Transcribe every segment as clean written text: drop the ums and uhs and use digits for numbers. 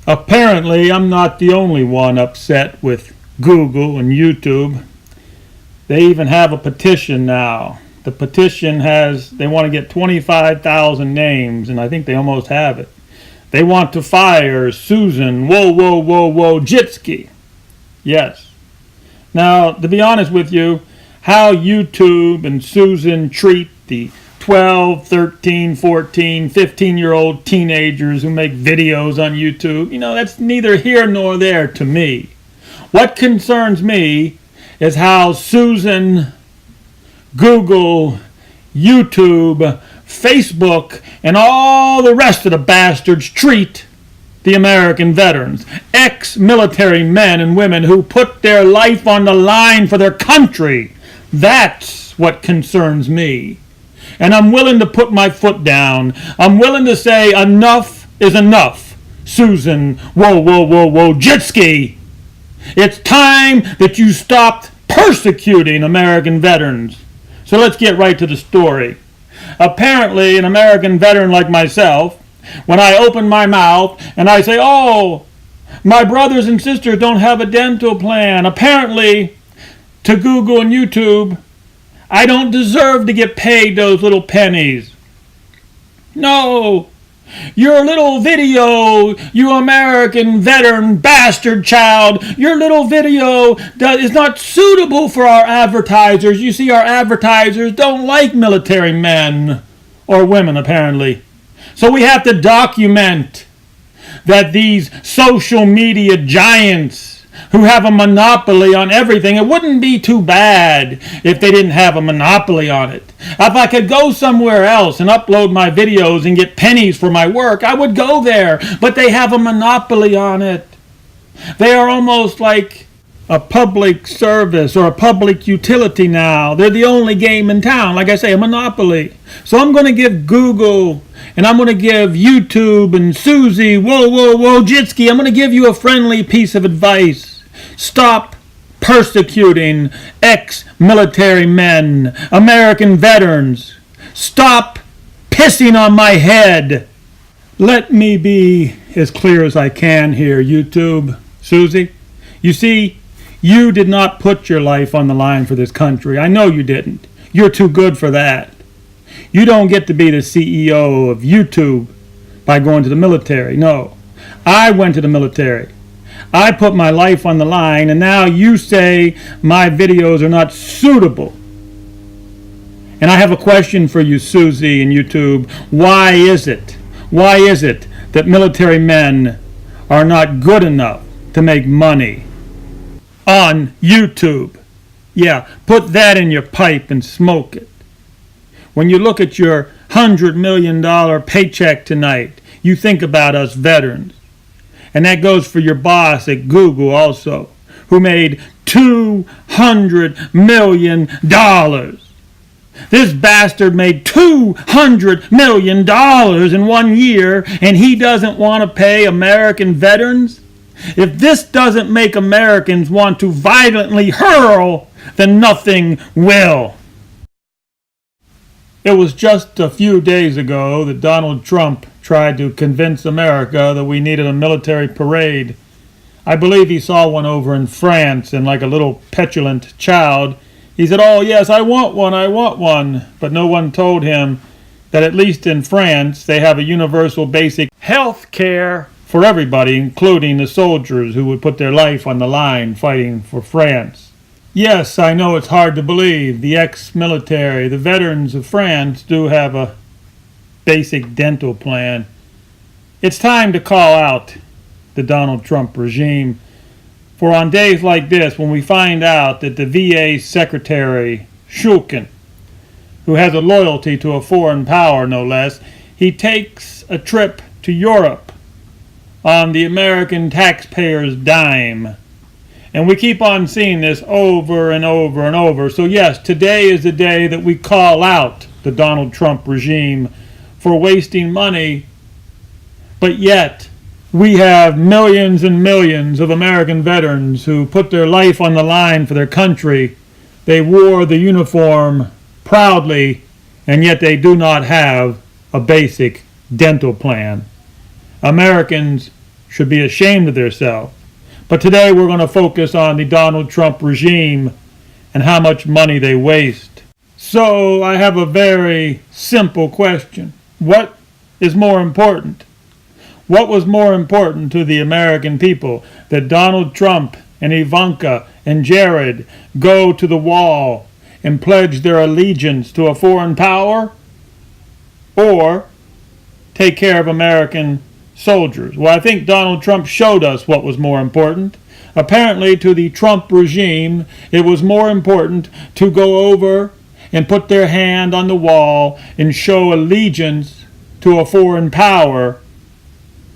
Apparently, I'm not the only one upset with Google and YouTube. They even have a petition now. The petition they want to get 25,000 names, and I think they almost have it. They want to fire Susan Wojcicki. Yes. Now, to be honest with you, how YouTube and Susan treat the 12, 13, 14, 15-year-old teenagers who make videos on YouTube, that's neither here nor there to me. What concerns me is how Susan, Google, YouTube, Facebook, and all the rest of the bastards treat the American veterans, ex-military men and women who put their life on the line for their country. That's what concerns me. And I'm willing to put my foot down. I'm willing to say enough is enough. Susan Wojcicki. It's time that you stopped persecuting American veterans. So let's get right to the story. Apparently, an American veteran like myself, when I open my mouth and I say, oh, my brothers and sisters don't have a dental plan, apparently, to Google and YouTube, I don't deserve to get paid those little pennies. No, your little video, you American veteran bastard child, your little video is not suitable for our advertisers. You see, our advertisers don't like military men or women, apparently. So we have to document that these social media giants who have a monopoly on everything. It wouldn't be too bad if they didn't have a monopoly on it. If I could go somewhere else and upload my videos and get pennies for my work, I would go there. But they have a monopoly on it. They are almost like a public service or a public utility now. They're the only game in town. Like I say, a monopoly. So I'm going to give Google and I'm going to give YouTube and Susie Wojcicki, I'm going to give you a friendly piece of advice. Stop persecuting ex-military men, American veterans. Stop pissing on my head. Let me be as clear as I can here, YouTube, Susie. You see, you did not put your life on the line for this country. I know you didn't. You're too good for that. You don't get to be the CEO of YouTube by going to the military. No, I went to the military. I put my life on the line, and now you say my videos are not suitable. And I have a question for you, Susie and YouTube. Why is it that military men are not good enough to make money on YouTube? Yeah, put that in your pipe and smoke it. When you look at your $100 million paycheck tonight, you think about us veterans. And that goes for your boss at Google also, who made $200 million. This bastard made $200 million in 1 year, and he doesn't want to pay American veterans? If this doesn't make Americans want to violently hurl, then nothing will. It was just a few days ago that Donald Trump tried to convince America that we needed a military parade. I believe he saw one over in France, and like a little petulant child, he said, oh yes, I want one. But no one told him that at least in France, they have a universal basic health care for everybody, including the soldiers who would put their life on the line fighting for France. Yes, I know it's hard to believe. The ex-military, the veterans of France do have a basic dental plan. It's time to call out the Donald Trump regime. For on days like this, when we find out that the VA Secretary, Shulkin, who has a loyalty to a foreign power no less, he takes a trip to Europe on the American taxpayer's dime. And we keep on seeing this over and over and over. So yes, today is the day that we call out the Donald Trump regime for wasting money. But yet, we have millions and millions of American veterans who put their life on the line for their country. They wore the uniform proudly, and yet they do not have a basic dental plan. Americans, should be ashamed of themselves. But today we're going to focus on the Donald Trump regime and how much money they waste. So I have a very simple question. What is more important? What was more important to the American people, that Donald Trump and Ivanka and Jared go to the wall and pledge their allegiance to a foreign power, or take care of American soldiers? Well, I think Donald Trump showed us what was more important. Apparently, to the Trump regime, it was more important to go over and put their hand on the wall and show allegiance to a foreign power.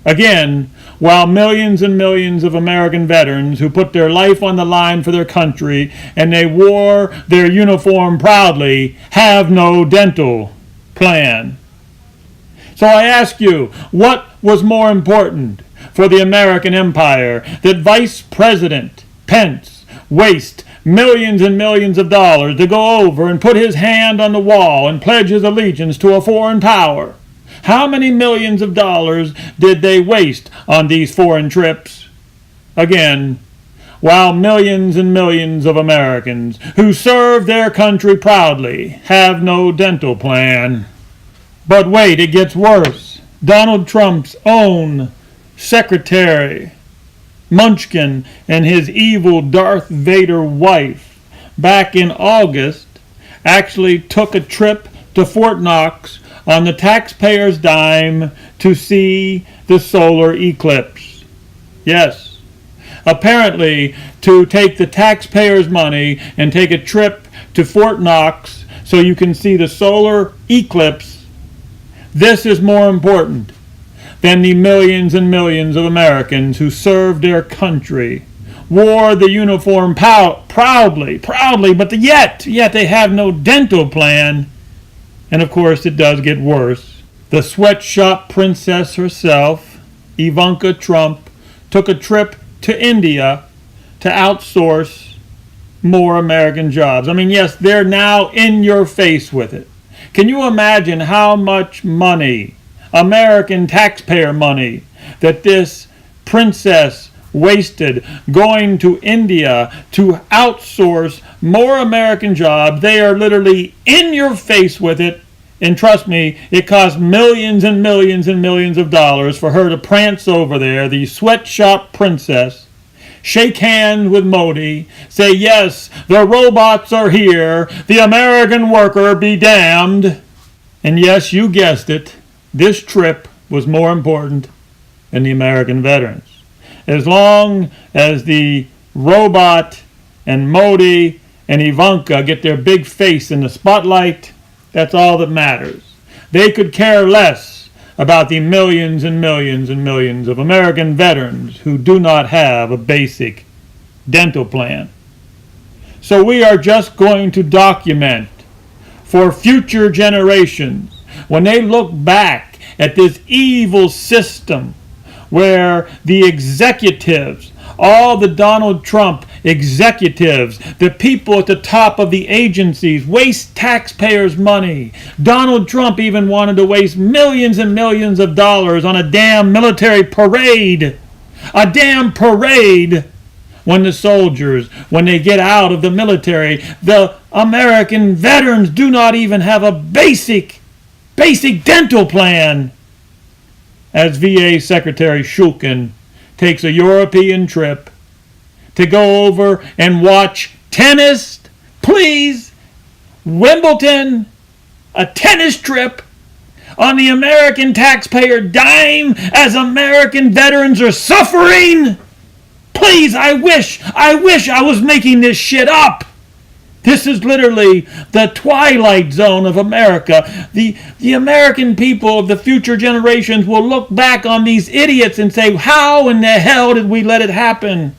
Again, while millions and millions of American veterans who put their life on the line for their country and they wore their uniform proudly have no dental plan. So I ask you, what was more important for the American empire, that Vice President Pence waste millions and millions of dollars to go over and put his hand on the wall and pledge his allegiance to a foreign power? How many millions of dollars did they waste on these foreign trips? Again, while millions and millions of Americans who serve their country proudly have no dental plan. But wait, it gets worse. Donald Trump's own secretary, Munchkin, and his evil Darth Vader wife, back in August, actually took a trip to Fort Knox on the taxpayers' dime to see the solar eclipse. Yes, apparently to take the taxpayers' money and take a trip to Fort Knox so you can see the solar eclipse, this is more important than the millions and millions of Americans who served their country, wore the uniform proudly, but yet they have no dental plan. And of course it does get worse. The sweatshop princess herself, Ivanka Trump, took a trip to India to outsource more American jobs. I mean, yes, they're now in your face with it. Can you imagine how much money, American taxpayer money, that this princess wasted going to India to outsource more American jobs? They are literally in your face with it. And trust me, it cost millions and millions and millions of dollars for her to prance over there, the sweatshop princess, shake hands with Modi, say, yes, the robots are here, the American worker be damned. And yes, you guessed it, this trip was more important than the American veterans. As long as the robot and Modi and Ivanka get their big face in the spotlight, that's all that matters. They could care less about the millions and millions and millions of American veterans who do not have a basic dental plan. So we are just going to document for future generations, when they look back at this evil system where the executives, all the Donald Trump executives, the people at the top of the agencies, waste taxpayers' money. Donald Trump even wanted to waste millions and millions of dollars on a damn military parade. A damn parade when the soldiers, when they get out of the military, the American veterans do not even have a basic dental plan. As VA Secretary Shulkin takes a European trip to go over and watch tennis, please, Wimbledon, a tennis trip on the American taxpayer dime as American veterans are suffering. Please, I wish I was making this shit up. This is literally the twilight zone of America. The American people of the future generations will look back on these idiots and say, how in the hell did we let it happen?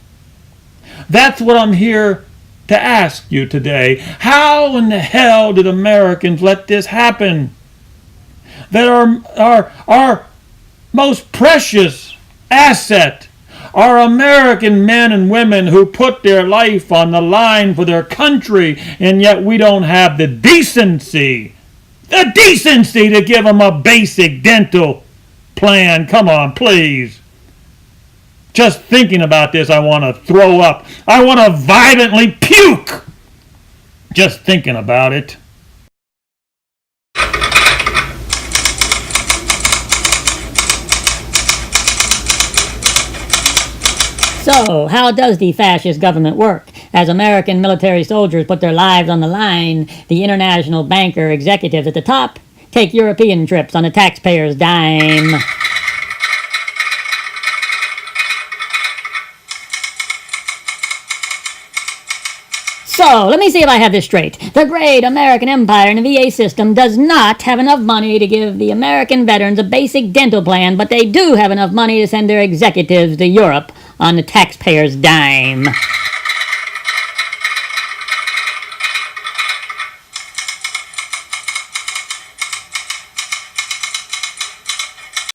That's what I'm here to ask you today. How in the hell did Americans let this happen? That our most precious asset, our American men and women who put their life on the line for their country, and yet we don't have the decency to give them a basic dental plan. Come on, please. Just thinking about this, I want to throw up. I want to violently puke. Just thinking about it. So, how does the fascist government work? As American military soldiers put their lives on the line, the international banker executives at the top take European trips on the taxpayer's dime. So, let me see if I have this straight. The great American empire and the VA system does not have enough money to give the American veterans a basic dental plan, but they do have enough money to send their executives to Europe on the taxpayer's dime.